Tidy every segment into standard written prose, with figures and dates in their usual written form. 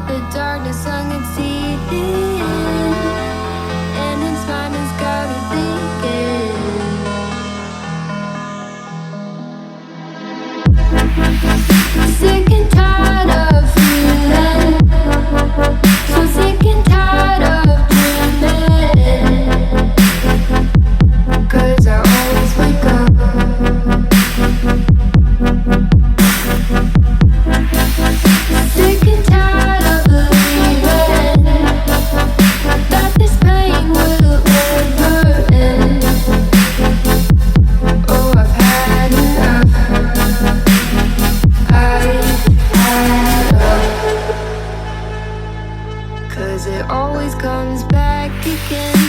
The darkness unconcealed, and its mind has got me thinking. Sick and tired of feeling, so sick and tired of dreaming. 'Cause I always wake up sick and tired of believing that this pain will never end. Oh, I've had enough. I've had enough. 'Cause it always comes back again,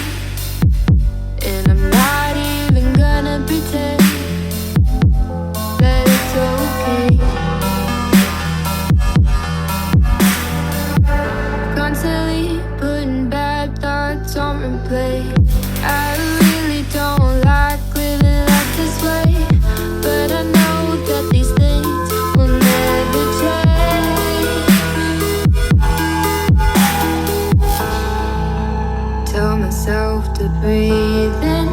and I'm not even gonna pretend that it's okay. Constantly putting bad thoughts on replay. I really don't like living life this way, but I know that these things will never change. Tell myself to breathe in,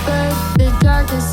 but the darkness